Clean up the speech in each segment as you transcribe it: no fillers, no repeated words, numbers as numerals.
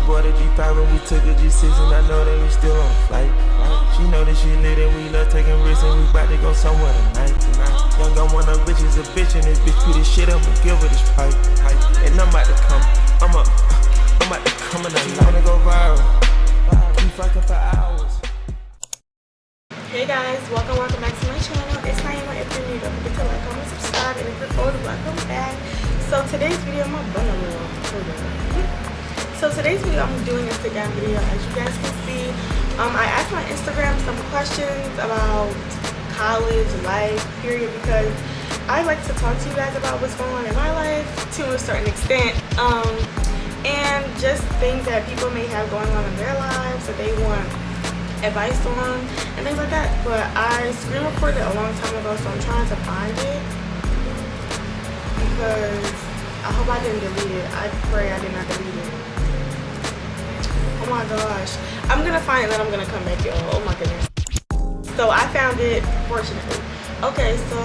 board a G5 and we took a G6 and I know that we still on the flight. She know that she lit and we love taking risks and we bout to go somewhere tonight. Young gun one of bitch is a bitch and this bitch beat this shit up and give her this pipe. And I'm about to come, I'm about to come in the night. Wanna go viral, we fucking for hours. Hey guys, welcome back to my channel. It's Naima. If you're new, don't forget to like, comment, subscribe, and if you're old, welcome back. So today's video, my bun a little. So today's video, I'm doing an Instagram video. As you guys can see, I asked my Instagram some questions about college life, period, because I like to talk to you guys about what's going on in my life to a certain extent, and just things that people may have going on in their lives that they want advice on and things like that. But I screen recorded a long time ago, so I'm trying to find it because I hope I didn't delete it. I pray I did not delete it. Oh my gosh, I'm gonna find it and then I'm gonna come back, y'all. Oh my goodness. So I found it, fortunately. Okay, so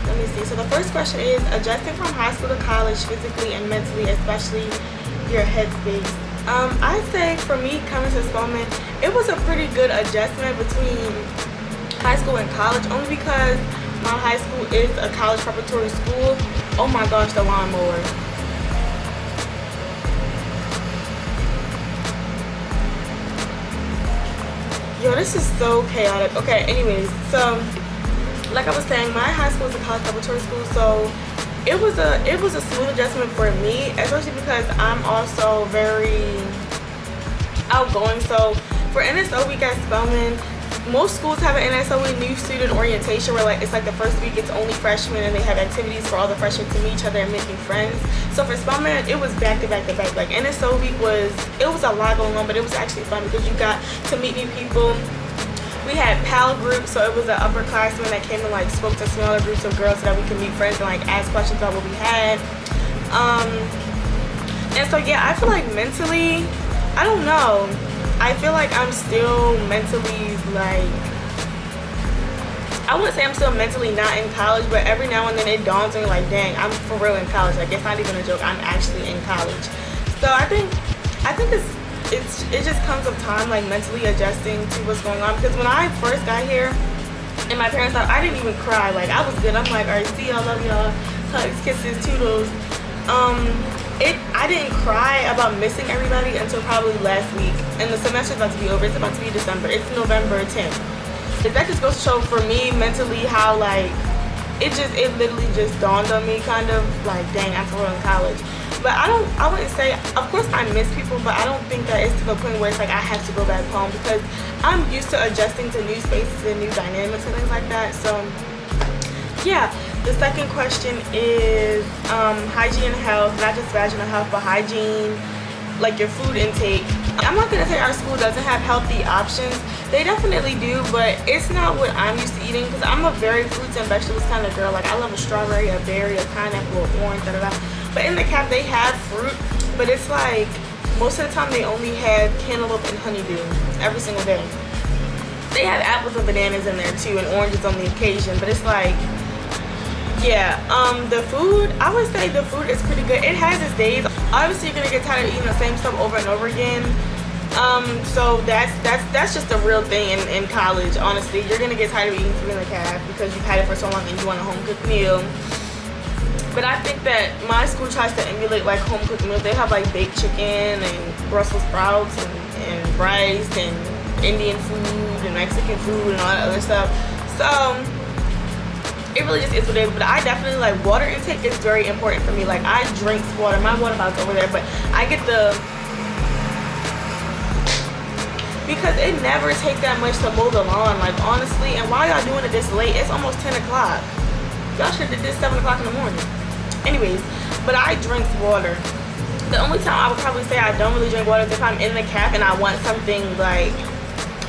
let me see. So the first question is, adjusting from high school to college physically and mentally, especially your headspace. I'd say for me, coming to Spelman, it was a pretty good adjustment between high school and college, only because my high school is a college preparatory school. Oh my gosh, the lawnmower. Yo, this is so chaotic. Okay, anyways, so like I was saying, my high school is a college preparatory school, so it was a smooth adjustment for me, especially because I'm also very outgoing. So for NSO week at Spelman, most schools have an NSO week, new student orientation, where like it's like the first week it's only freshmen and they have activities for all the freshmen to meet each other and making friends. So for Spelman, it was back to back to back. Like NSO week was a lot going on, but it was actually fun because you got to meet new people. We had PAL groups, so it was an upperclassman that came and like spoke to smaller groups of girls so that we could meet friends and like ask questions about what we had. And so yeah, I feel like mentally, I don't know, I feel like I'm still mentally like, I wouldn't say I'm still mentally not in college, but every now and then it dawns on me like, dang, I'm for real in college. Like, it's not even a joke, I'm actually in college. So I think it just comes with time, like mentally adjusting to what's going on. Because when I first got here and my parents thought, I didn't even cry. Like, I was good. I'm like, all right, see y'all, love y'all, hugs, kisses, toodles. I didn't cry about missing everybody until probably last week, and the semester's about to be over. It's about to be December. It's November 10th. That just goes to show for me mentally how like it literally just dawned on me, kind of like, dang, I'm still in college. But I wouldn't say, of course I miss people, but I don't think that it's to the point where it's like I have to go back home, because I'm used to adjusting to new spaces and new dynamics and things like that. So yeah. The second question is hygiene and health, not just vaginal health, but hygiene, like your food intake. I'm not gonna say our school doesn't have healthy options. They definitely do, but it's not what I'm used to eating, because I'm a very fruits and vegetables kind of girl. Like, I love a strawberry, a berry, a pineapple, an orange, da-da-da. But in the cap, they have fruit, but it's like, most of the time they only have cantaloupe and honeydew every single day. They have apples and bananas in there too, and oranges on the occasion, but it's like, yeah, the food, I would say the food is pretty good. It has its days. Obviously, you're gonna get tired of eating the same stuff over and over again. So that's just a real thing in college. Honestly, you're gonna get tired of eating food in the caf because you've had it for so long and you want a home cooked meal. But I think that my school tries to emulate like home cooked meals. They have like baked chicken and Brussels sprouts and rice and Indian food and Mexican food and all that other stuff. So it really just is what it is. But I definitely, like, water intake is very important for me. Like, I drink water. My water bottle's over there, but I get because it never takes that much to mow the lawn, like, honestly. And why y'all doing it this late? It's almost 10 o'clock. Y'all should have did this 7 o'clock in the morning. Anyways, but I drink water. The only time I would probably say I don't really drink water is if I'm in the caf and I want something, like,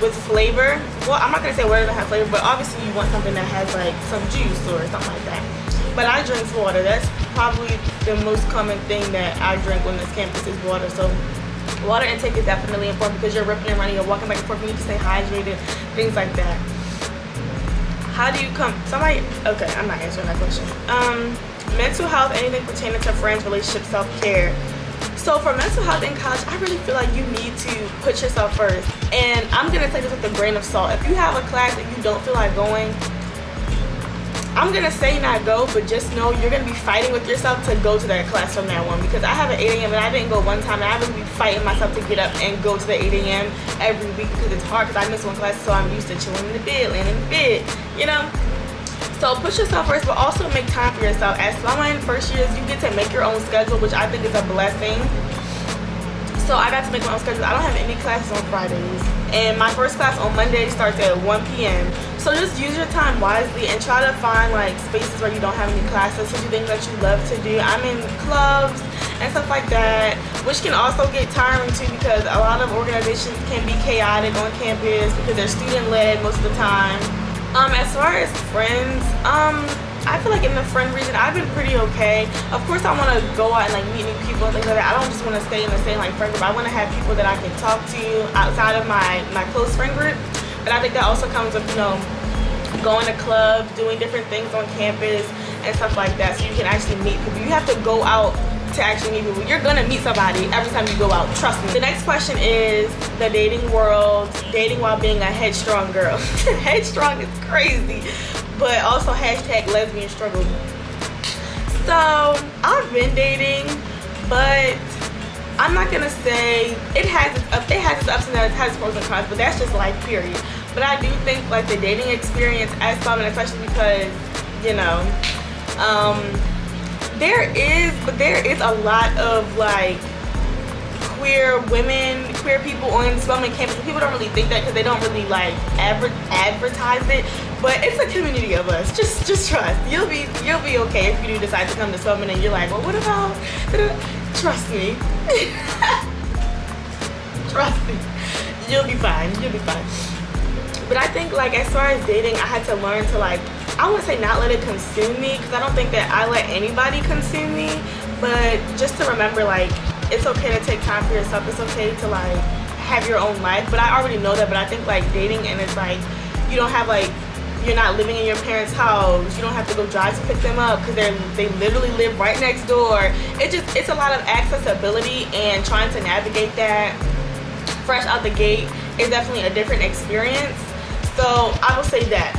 with flavor. Well, I'm not gonna say water that has flavor, but obviously you want something that has like some juice or something like that. But I drink water. That's probably the most common thing that I drink on this campus is water. So water intake is definitely important because you're ripping and running, you're walking back and forth, you need to stay hydrated, things like that. How do you come, okay, I'm not answering that question. Mental health, anything pertaining to friends, relationships, self-care. So for mental health in college, I really feel like you need to put yourself first. And I'm gonna take this with a grain of salt. If you have a class that you don't feel like going, I'm gonna say not go, but just know you're gonna be fighting with yourself to go to that class from now on. Because I have an 8 a.m. and I didn't go one time, and I really be fighting myself to get up and go to the 8 a.m. every week because it's hard because I miss one class, so I'm used to chilling in the bed, laying in the bed, you know? So put yourself first, but also make time for yourself. As someone in first years, you get to make your own schedule, which I think is a blessing. So I got to make my own schedule. I don't have any classes on Fridays. And my first class on Monday starts at 1 p.m. So just use your time wisely and try to find like spaces where you don't have any classes to do things that you love to do. I'm in clubs and stuff like that, which can also get tiring too because a lot of organizations can be chaotic on campus because they're student-led most of the time. As far as friends, I feel like in the friend region, I've been pretty okay. Of course, I want to go out and like meet new people and things like that. I don't just want to stay in the same like friend group. I want to have people that I can talk to outside of my close friend group. But I think that also comes with, you know, going to clubs, doing different things on campus and stuff like that. So you can actually meet people. You have to go out to actually meet people. You're gonna meet somebody every time you go out, trust me. The next question is the dating world, dating while being a headstrong girl. Headstrong is crazy, but also hashtag lesbian struggle. So I've been dating, but I'm not gonna say it has its ups and downs, it has its pros and cons, but that's just life, period. But I do think like the dating experience as women, especially because, you know, there is a lot of like queer women, queer people on Spelman campus. People don't really think that because they don't really like advertise it. But it's a community of us. Just trust. You'll be okay if you do decide to come to Spelman and you're like, well, what about? Trust me. Trust me. You'll be fine. You'll be fine. But I think like as far as dating, I had to learn to like, I wouldn't say not let it consume me because I don't think that I let anybody consume me, but just to remember like it's okay to take time for yourself. It's okay to like have your own life. But I already know that. But I think like dating and it's like you don't have like, you're not living in your parents' house. You don't have to go drive to pick them up because they literally live right next door. It's a lot of accessibility, and trying to navigate that fresh out the gate is definitely a different experience. So I will say that.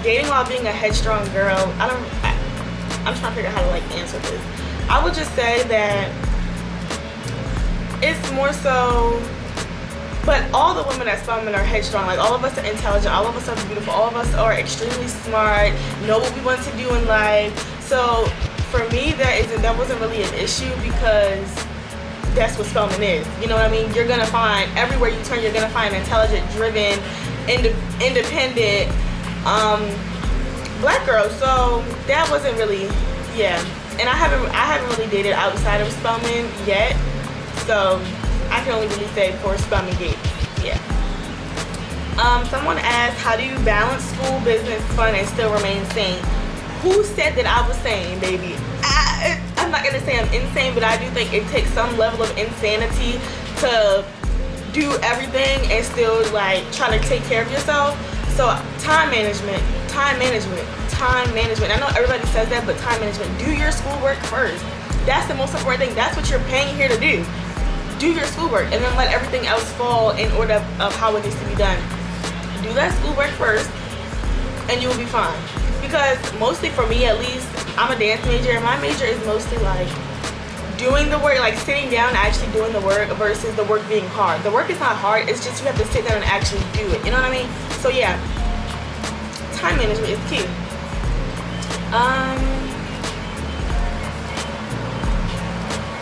Dating while being a headstrong girl, I'm trying to figure out how to like answer this. I would just say that it's more so, but all the women at Spelman are headstrong. Like all of us are intelligent, all of us are beautiful, all of us are extremely smart, know what we want to do in life. So for me, that wasn't really an issue because that's what Spelman is. You know what I mean? You're gonna find everywhere you turn, you're gonna find intelligent, driven, independent black girls. So that wasn't really, yeah. And I haven't really dated outside of Spelman yet. So I can only really say for Spelman Gate, yeah. Someone asked, how do you balance school, business, fun, and still remain sane? Who said that I was sane, baby? I'm not gonna say I'm insane, but I do think it takes some level of insanity to do everything and still like try to take care of yourself. So time management. I know everybody says that, but time management. Do your schoolwork first. That's the most important thing. That's what you're paying here to do. Do your schoolwork and then let everything else fall in order of how it needs to be done. Do that schoolwork first and you'll be fine. Because mostly for me at least, I'm a dance major and my major is mostly like doing the work, like sitting down and actually doing the work versus the work being hard. The work is not hard, it's just you have to sit down and actually do it. You know what I mean? So yeah, time management is key.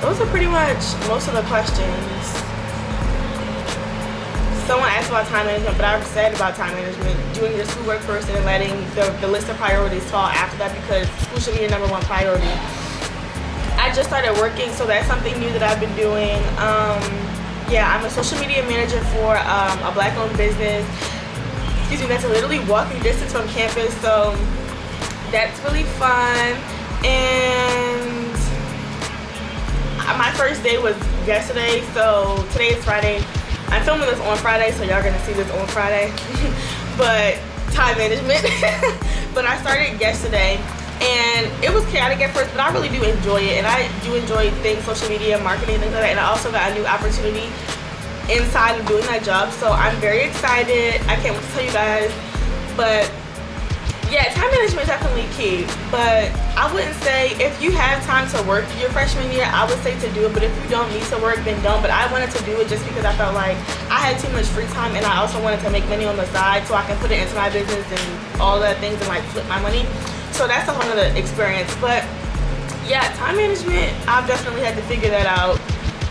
Those are pretty much most of the questions. Someone asked about time management, but I've said about time management, doing your schoolwork first and then letting the list of priorities fall after that because school should be your #1 priority. I just started working, so that's something new that I've been doing. Yeah, I'm a social media manager for a black-owned business. Excuse me, that's literally walking distance from campus, so that's really fun. And my first day was yesterday, so today is Friday. I'm filming this on Friday, so y'all gonna see this on Friday. But time management. But I started yesterday. And it was chaotic at first, but I really do enjoy it, and I do enjoy things, social media, marketing, things like that. And I also got a new opportunity inside of doing that job, so I'm very excited. I can't wait to tell you guys. But yeah, time management is definitely key. But I wouldn't say, if you have time to work your freshman year, I would say to do it. But if you don't need to work, then don't. But I wanted to do it just because I felt like I had too much free time, and I also wanted to make money on the side so I can put it into my business and all that things and like flip my money. So that's a whole nother experience. But yeah, time management, I've definitely had to figure that out.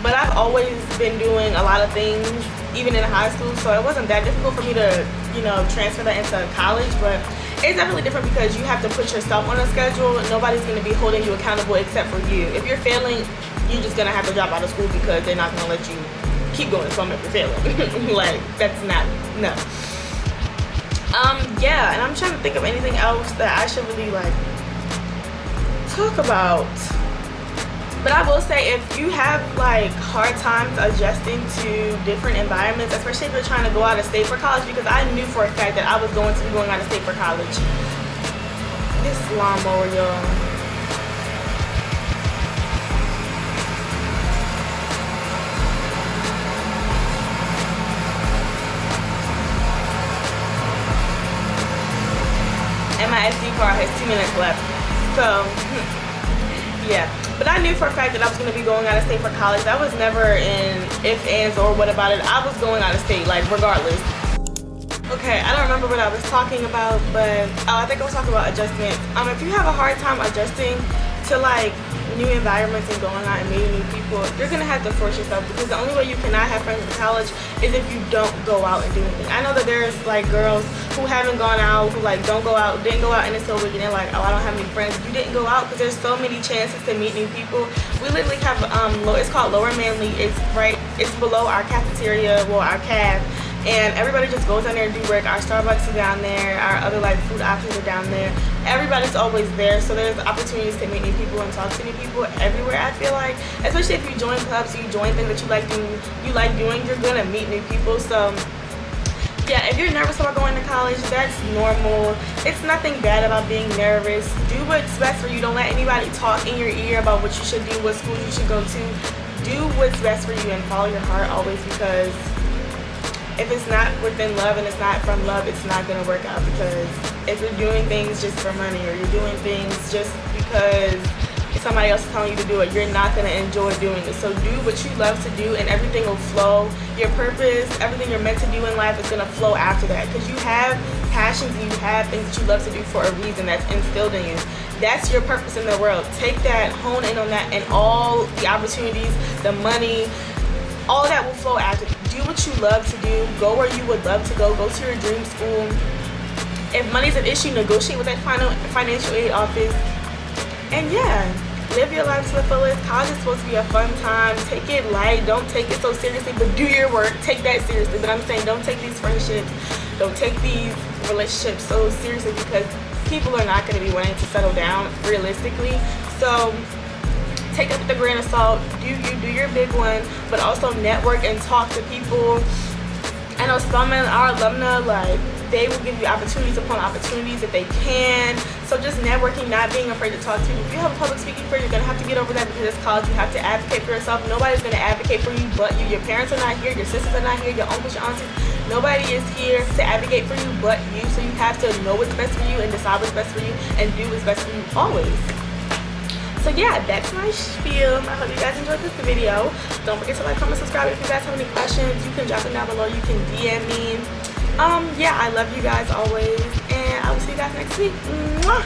But I've always been doing a lot of things, even in high school, so it wasn't that difficult for me to, you know, transfer that into college. But it's definitely different because you have to put yourself on a schedule. Nobody's going to be holding you accountable except for you. If you're failing, you're just going to have to drop out of school because they're not going to let you keep going from if you're failing. Like, that's not, no. Yeah, and I'm trying to think of anything else that I should really like talk about. But I will say, if you have like hard times adjusting to different environments, especially if you're trying to go out of state for college, because I knew for a fact that I was going to be going out of state for college. This lawnmower, y'all. And my SD card has 2 minutes left. So, yeah. But I knew for a fact that I was going to be going out of state for college. That was never in if, ands, or what about it. I was going out of state, like, regardless. Okay, I don't remember what I was talking about, but I think I was talking about adjustment. If you have a hard time adjusting to, like, new environments and going out and meeting new people, you're gonna have to force yourself, because the only way you cannot have friends in college is if you don't go out and do anything. I know that there's like girls who haven't gone out, who like didn't go out, and it's so weird, and they're like, oh, I don't have any friends. You didn't go out because there's so many chances to meet new people. We literally have it's called Lower Manly. It's below our cafeteria, well, our caf. And everybody just goes down there and do work. Our Starbucks is down there. Our other like food options are down there. Everybody's always there, so there's opportunities to meet new people and talk to new people everywhere. I feel like, especially if you join clubs, you join things that you like doing, you're gonna meet new people. So yeah, if you're nervous about going to college, that's normal. It's nothing bad about being nervous. Do what's best for you. Don't let anybody talk in your ear about what you should do, what school you should go to. Do what's best for you and follow your heart always, because if it's not within love and it's not from love, it's not going to work out. Because if you're doing things just for money, or you're doing things just because somebody else is telling you to do it, you're not going to enjoy doing it. So do what you love to do, and everything will flow. Your purpose, everything you're meant to do in life is going to flow after that, because you have passions and you have things that you love to do for a reason that's instilled in you. That's your purpose in the world. Take that, hone in on that, and all the opportunities, the money, all that will flow after. Do what you love to do. Go where you would love to go. Go to your dream school. If money's an issue, negotiate with that financial aid office. And yeah, live your life to the fullest. College is supposed to be a fun time. Take it light. Don't take it so seriously, but do your work. Take that seriously. But I'm saying, don't take these friendships, don't take these relationships so seriously, because people are not going to be wanting to settle down realistically. So take it with a grain of salt. Do your big one, but also network and talk to people. I know some of our alumni, like, they will give you opportunities upon opportunities if they can. So just networking, not being afraid to talk to people. If you have a public speaking fear, you're going to have to get over that, because it's college. You have to advocate for yourself. Nobody's going to advocate for you but you. Your parents are not here. Your sisters are not here. Your uncles, your aunties. Nobody is here to advocate for you but you. So you have to know what's best for you and decide what's best for you and do what's best for you always. So yeah, that's my spiel. I hope you guys enjoyed this video. Don't forget to like, comment, subscribe. If you guys have any questions, you can drop them down below. You can DM me. Yeah, I love you guys always, and I will see you guys next week. Mwah!